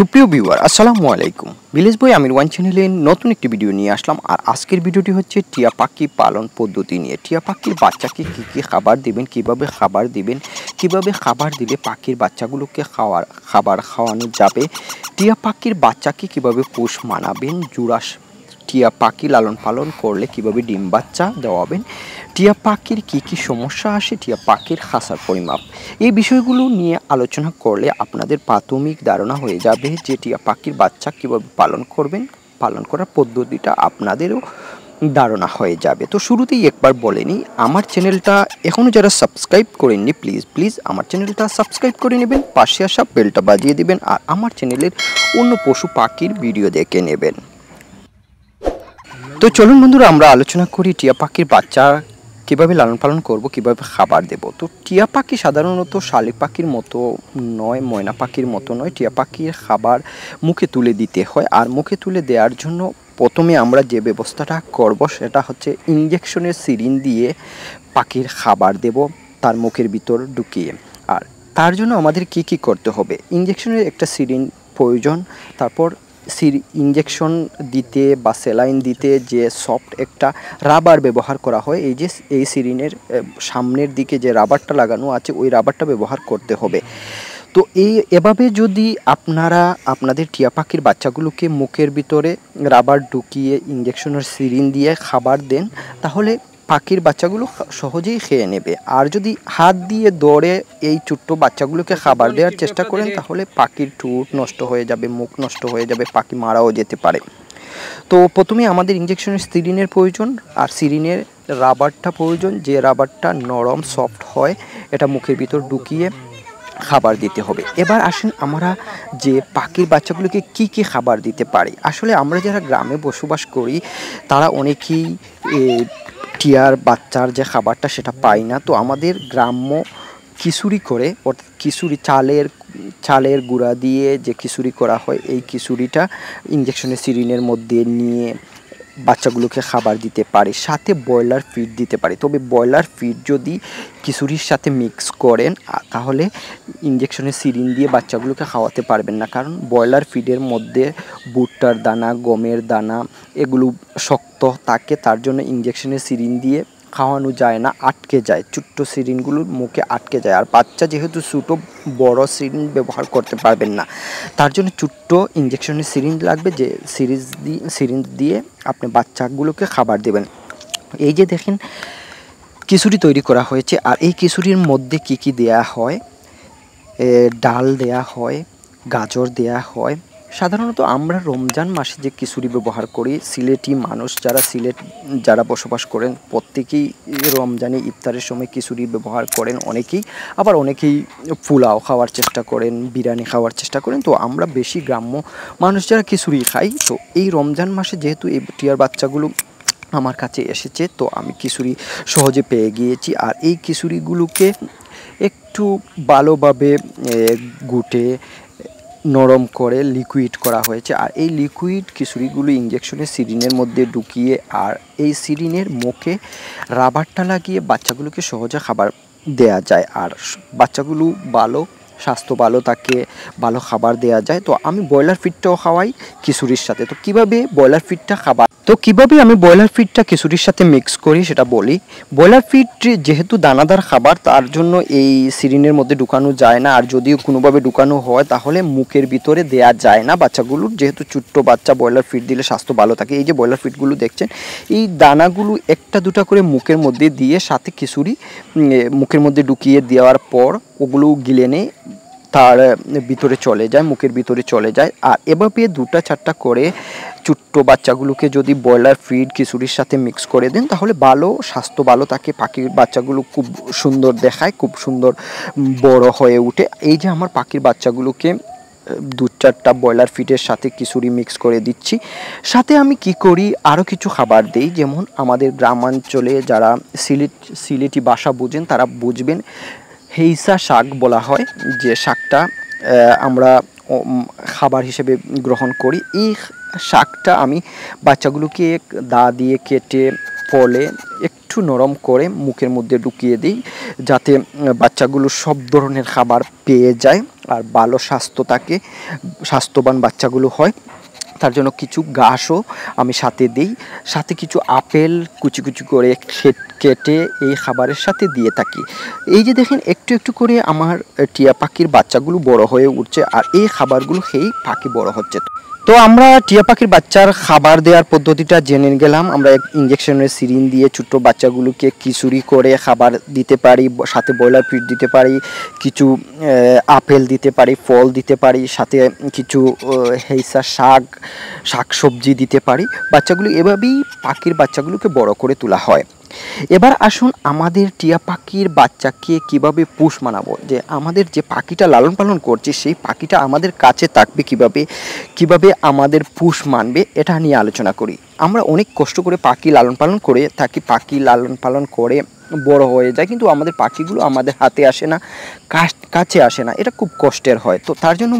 সুপ্রিয় ভিউয়ার আসসালামু আলাইকুম। ভিলেজ বয় আমির ওয়ান চ্যানেলে নতুন একটি ভিডিও নিয়ে আসলাম। আর আজকের ভিডিওটি হচ্ছে টিয়া পাখি পালন পদ্ধতি নিয়ে। টিয়া পাখির বাচ্চাকে কী কী খাবার দিবেন, কিভাবে খাবার দিবেন, কিভাবে খাবার দিলে পাখির বাচ্চাগুলোকে খাবার খাওয়ানো যাবে, টিয়া পাখির বাচ্চাকে কিভাবে পোষ মানাবেন, জোড়া টিয়া পাখি লালন পালন করলে কিভাবে ডিম বাচ্চা দেওয়াবেন, টিয়া পাখির কী কী সমস্যা আসে, টিয়া পাখির খাসার পরিমাপ, এই বিষয়গুলো নিয়ে আলোচনা করলে আপনাদের প্রাথমিক ধারণা হয়ে যাবে যে টিয়া পাখির বাচ্চা কীভাবে পালন করবেন, পালন করার পদ্ধতিটা আপনাদেরও ধারণা হয়ে যাবে। তো শুরুতেই একবার বলে নিই, আমার চ্যানেলটা এখনও যারা সাবস্ক্রাইব করেননি প্লিজ আমার চ্যানেলটা সাবস্ক্রাইব করে নেবেন, পাশে আসা বেলটা বাজিয়ে দিবেন আর আমার চ্যানেলের অন্য পশু পাখির ভিডিও দেখে নেবেন। তো চলুন বন্ধুরা, আমরা আলোচনা করি টিয়া পাখির বাচ্চা কীভাবে লালন পালন করব, কীভাবে খাবার দেব। তো টিয়া পাখি সাধারণত শালিক পাখির মতো নয়, ময়না পাখির মতো নয়। টিয়া পাখির খাবার মুখে তুলে দিতে হয়, আর মুখে তুলে দেওয়ার জন্য প্রথমে আমরা যে ব্যবস্থাটা করব সেটা হচ্ছে ইঞ্জেকশনের সিরিঞ্জ দিয়ে পাখির খাবার দেব তার মুখের ভিতর ঢুকিয়ে। আর তার জন্য আমাদের কি কি করতে হবে, ইঞ্জেকশনের একটা সিরিঞ্জ প্রয়োজন, তারপর ইঞ্জেকশন দিতে বা স্যালাইন দিতে যে সফট একটা রাবার ব্যবহার করা হয়, এই সিরিঞ্জের সামনের দিকে যে রাবারটা লাগানো আছে ওই রাবারটা ব্যবহার করতে হবে। তো এভাবে যদি আপনারা আপনাদের টিয়া পাখির বাচ্চাগুলোকে মুখের ভিতরে রাবার ঢুকিয়ে ইঞ্জেকশনের সিরিঞ্জ দিয়ে খাবার দেন, তাহলে পাখির বাচ্চাগুলো সহজেই খেয়ে নেবে। আর যদি হাত দিয়ে দৌড়ে এই ছোট্ট বাচ্চাগুলোকে খাবার দেওয়ার চেষ্টা করেন তাহলে পাখির ঠোঁট নষ্ট হয়ে যাবে, মুখ নষ্ট হয়ে যাবে, পাখি মারাও যেতে পারে। তো প্রথমে আমাদের ইঞ্জেকশনের সিরিঞ্জের প্রয়োজন আর সিরিঞ্জের রাবারটা প্রয়োজন, যে রাবারটা নরম সফট হয়, এটা মুখের ভিতর ঢুকিয়ে খাবার দিতে হবে। এবার আসেন আমরা যে পাখির বাচ্চাগুলোকে কি কি খাবার দিতে পারি। আসলে আমরা যারা গ্রামে বসবাস করি তারা অনেকেই টিয়ার বাচ্চার যে খাবারটা সেটা পাই না। তো আমাদের গ্রাম্য খিচুড়ি করে, অর্থাৎ খিচুড়ি চালের গুঁড়া দিয়ে যে খিচুড়ি করা হয়, এই খিচুড়িটা ইঞ্জেকশনের সিরিঞ্জের মধ্যে নিয়ে বাচ্চাগুলোকে খাবার দিতে পারি, সাথে ব্রয়লার ফিড দিতে পারি। তবে ব্রয়লার ফিড যদি খিচুড়ির সাথে মিক্স করেন তাহলে ইঞ্জেকশনের সিরিঞ্জ দিয়ে বাচ্চাগুলোকে খাওয়াতে পারবেন না, কারণ ব্রয়লার ফিডের মধ্যে ভুট্টার দানা, গমের দানা এগুলো শক্ত থাকে, তার জন্য ইঞ্জেকশনের সিরিঞ্জ দিয়ে খাওয়ানো যায় না, আটকে যায়, ছোট্ট সিরিঞ্জগুলোর মুখে আটকে যায়। আর বাচ্চা যেহেতু ছোটো, বড় সিরিঞ্জ ব্যবহার করতে পারবেন না, তার জন্য ছোট্ট ইঞ্জেকশনের সিরিঞ্জ লাগবে, যে সিরিঞ্জ দিয়ে আপনি বাচ্চাগুলোকে খাবার দেবেন। এই যে দেখেন খিচুড়ি তৈরি করা হয়েছে, আর এই খিচুড়ির মধ্যে কি কি দেয়া হয়, ডাল দেয়া হয়, গাজর দেয়া হয়। সাধারণত আমরা রমজান মাসে যে খিচুড়ি ব্যবহার করি, সিলেটি মানুষ যারা বসবাস করেন প্রত্যেকেই রমজানে ইফতারের সময় খিচুড়ি ব্যবহার করেন, আবার অনেকেই পোলাও খাওয়ার চেষ্টা করেন, বিরিয়ানি খাওয়ার চেষ্টা করেন। তো আমরা বেশি গ্রাম্য মানুষ যারা খিচুড়ি খাই, তো এই রমজান মাসে যেহেতু এই টিয়ার বাচ্চাগুলো আমার কাছে এসেছে, তো আমি খিচুড়ি সহজে পেয়ে গিয়েছি। আর এই খিচুড়িগুলোকে একটু ভালোভাবে গুটে নরম করে লিকুইড করা হয়েছে, আর এই লিকুইড খিচুড়িগুলো ইঞ্জেকশনের সিরিঞ্জের মধ্যে ঢুকিয়ে আর এই সিরিঞ্জের মুখে রাবারটা লাগিয়ে বাচ্চাগুলোকে সহজে খাবার দেয়া যায়, আর বাচ্চাগুলো স্বাস্থ্য ভালো থাকে, ভালো খাবার দেওয়া যায়। তো আমি ব্রয়লার ফিডটাও খাওয়াই খিচুড়ির সাথে। তো কীভাবে আমি ব্রয়লার ফিডটা খিচুড়ির সাথে মিক্স করি সেটা বলি। ব্রয়লার ফিড যেহেতু দানাদার খাবার, তার জন্য এই সিরিঞ্জের মধ্যে ঢুকানো যায় না, আর যদিও কোনোভাবে ঢুকানো হয় তাহলে মুখের ভিতরে দেয়া যায় না বাচ্চাগুলোর, যেহেতু ছোট্ট বাচ্চা ব্রয়লার ফিড দিলে স্বাস্থ্য ভালো থাকে। এই যে ব্রয়লার ফিডগুলো দেখছেন, এই দানাগুলো একটা দুটা করে মুখের মধ্যে দিয়ে সাথে খিচুড়ি মুখের মধ্যে ঢুকিয়ে দেওয়ার পর ওগুলো গিলে নিয়ে তার ভিতরে চলে যায়, মুখের ভিতরে চলে যায়। আর এভাবে 2-4টা করে ছোট্ট বাচ্চাগুলোকে যদি ব্রয়লার ফিড খিচুড়ির সাথে মিক্স করে দেন তাহলে স্বাস্থ্য ভালো থাকে, পাখির বাচ্চাগুলো খুব সুন্দর দেখায়, খুব সুন্দর বড় হয়ে ওঠে। এই যে আমার পাখির বাচ্চাগুলোকে 2-4টা ব্রয়লার ফিডের সাথে খিচুড়ি মিক্স করে দিচ্ছি। সাথে আমি কি করি, আরও কিছু খাবার দিই, যেমন আমাদের গ্রামাঞ্চলে যারা সিলেটি ভাষা বুঝেন তারা বুঝবেন, হেইসা শাক বলা হয়, যে শাকটা আমরা খাবার হিসেবে গ্রহণ করি। এই শাকটা আমি বাচ্চাগুলোকে দা দিয়ে কেটে ফলে একটু নরম করে মুখের মধ্যে ঢুকিয়ে দিই, যাতে বাচ্চাগুলো সব ধরনের খাবার পেয়ে যায়, আর ভালো স্বাস্থ্য থাকে, স্বাস্থ্যবান বাচ্চাগুলো হয়। তার জন্য কিছু ঘাসও আমি সাথে দিই, সাথে কিছু আপেল কুচি কুচি করে কেটে এই খাবারের সাথে দিয়ে থাকি। এই যে দেখেন একটু একটু করে আমার টিয়া পাখির বাচ্চাগুলো বড় হয়ে উঠছে, আর এই খাবারগুলো খেয়েই পাখি বড় হচ্ছে। তো আমরা টিয়া পাখির বাচ্চার খাবার দেওয়ার পদ্ধতিটা জেনে গেলাম। আমরা ইঞ্জেকশনের সিরিঞ্জ দিয়ে ছোট্ট বাচ্চাগুলোকে খিচুড়ি করে খাবার দিতে পারি, সাথে ব্রয়লার ফিড দিতে পারি, কিছু আপেল দিতে পারি, ফল দিতে পারি, সাথে কিছু হেইসা শাক সবজি দিতে পারি। বাচ্চাগুলো এভাবেই পাখির বাচ্চাগুলোকে বড় করে তোলা হয়। এবার আসুন আমাদের টিয়া পাখির বাচ্চাকে কিভাবে পোষ মানাবো, যে আমাদের যে পাখিটা লালন পালন করছে সেই পাখিটা আমাদের কাছে থাকবে কিভাবে আমাদের পোষ মানবে, এটা নিয়ে আলোচনা করি। আমরা অনেক কষ্ট করে পাখি লালন পালন করে থাকি, পাখি লালন পালন করে বড় হয়ে যায়, কিন্তু আমাদের পাখিগুলো আমাদের হাতে আসে না, কাছে আসে না, এটা খুব কষ্টের হয়। তো তার জন্য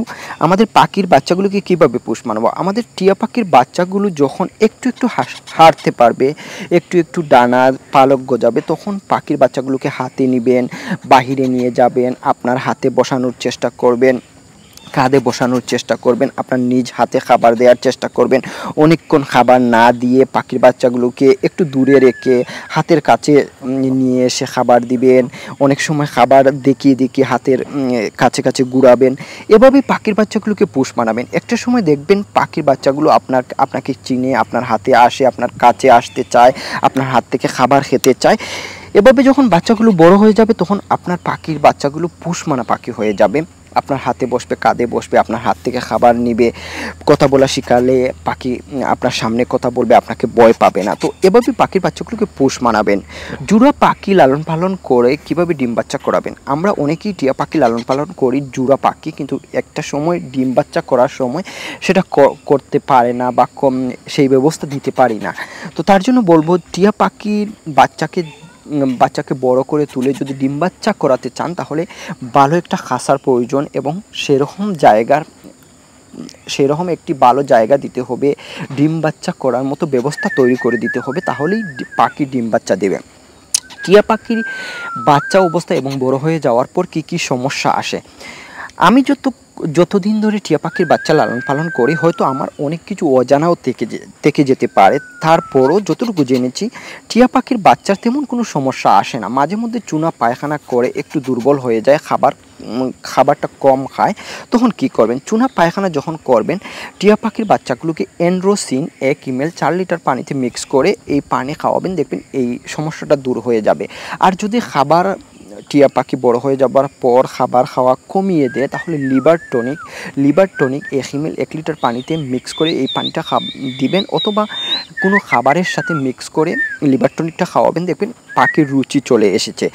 আমাদের পাখির বাচ্চাগুলোকে কীভাবে পোষ মানাবো, আমাদের টিয়া পাখির বাচ্চাগুলো যখন একটু একটু হাঁটতে পারবে, একটু একটু ডানা পালক গজাবে, তখন পাখির বাচ্চাগুলোকে হাতে নেবেন, বাহিরে নিয়ে যাবেন, আপনার হাতে বসানোর চেষ্টা করবেন, কাঁধে বসানোর চেষ্টা করবেন, আপনার নিজ হাতে খাবার দেওয়ার চেষ্টা করবেন। অনেকক্ষণ খাবার না দিয়ে পাখির বাচ্চাগুলোকে একটু দূরে রেখে হাতের কাছে নিয়ে এসে খাবার দিবেন। অনেক সময় খাবার দেখিয়ে হাতের কাছে ঘুরাবেন। এভাবেই পাখির বাচ্চাগুলোকে পোষ মানাবেন। একটা সময় দেখবেন পাখির বাচ্চাগুলো আপনাকে চিনে, আপনার হাতে আসে, আপনার কাছে আসতে চায়, আপনার হাত থেকে খাবার খেতে চায়। এভাবে যখন বাচ্চাগুলো বড় হয়ে যাবে তখন আপনার পাখির বাচ্চাগুলো পোষ মানা পাখি হয়ে যাবে। আপনার হাতে বসবে, কাঁধে বসবে, আপনার হাত থেকে খাবার নিবে, কথা বলা শিখালে পাখি আপনার সামনে কথা বলবে, আপনাকে ভয় পাবে না। তো এভাবে পাখির বাচ্চাগুলোকে পোষ মানাবেন। জোড়া পাখি লালন পালন করে কিভাবে ডিম বাচ্চা করাবেন, আমরা অনেকেই টিয়া পাখি লালন পালন করি জোড়া পাখি, কিন্তু একটা সময় ডিম বাচ্চা করার সময় সেটা করতে পারে না বা সেই ব্যবস্থা দিতে পারি না। তো তার জন্য বলবো টিয়া পাখির বাচ্চাকে বড় করে তুলে যদি ডিম বাচ্চা করাতে চান তাহলে ভালো একটা খাঁচার প্রয়োজন, এবং সেরকম একটি ভালো জায়গা দিতে হবে, ডিম বাচ্চা করার মতো ব্যবস্থা তৈরি করে দিতে হবে, তাহলেই পাখি ডিম বাচ্চা দেবে। টিয়া পাখির বাচ্চা অবস্থা এবং বড় হয়ে যাওয়ার পর কি সমস্যা আসে, আমি যতদিন ধরে টিয়া পাখির বাচ্চা লালন পালন করি হয়তো আমার অনেক কিছু অজানাও থেকে যেতে পারে, তারপরও যতটুকু জেনেছি টিয়া পাখির বাচ্চার তেমন কোনো সমস্যা আসে না। মাঝে মধ্যে চুনা পায়খানা করে একটু দুর্বল হয়ে যায়, খাবারটা কম খায়, তখন কি করবেন, চুনা পায়খানা যখন করবেন টিয়া পাখির বাচ্চাগুলোকে এন্ড্রোসিন 1 ml 4 লিটার পানিতে মিক্স করে এই পানি খাওয়াবেন, দেখবেন এই সমস্যাটা দূর হয়ে যাবে। আর যদি টিয়া পাখি বড় হয়ে যাবার পর খাবার খাওয়া কমিয়ে দেয় তাহলে লিভার টনিক 1 ml 1 লিটার পানিতে মিক্স করে এই পানিটা দিবেন, অথবা কোনো খাবারের সাথে মিক্স করে লিভার টনিকটা খাওয়াবেন, দেখবেন পাখির রুচি চলে এসেছে।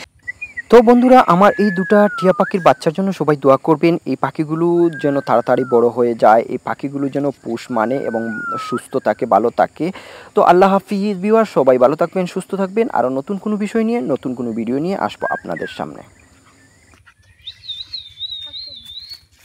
তো বন্ধুরা, আমার এই দুটা টিয়া পাখির বাচ্চার জন্য সবাই দোয়া করবেন, এই পাখিগুলো যেন তাড়াতাড়ি বড় হয়ে যায়, এই পাখিগুলো যেন পোষ মানে এবং সুস্থ থাকে, ভালো থাকে। তো আল্লাহ হাফিজ ভিউয়ার, সবাই ভালো থাকবেন, সুস্থ থাকবেন। আরও নতুন কোনো বিষয় নিয়ে, নতুন কোনো ভিডিও নিয়ে আসবো আপনাদের সামনে।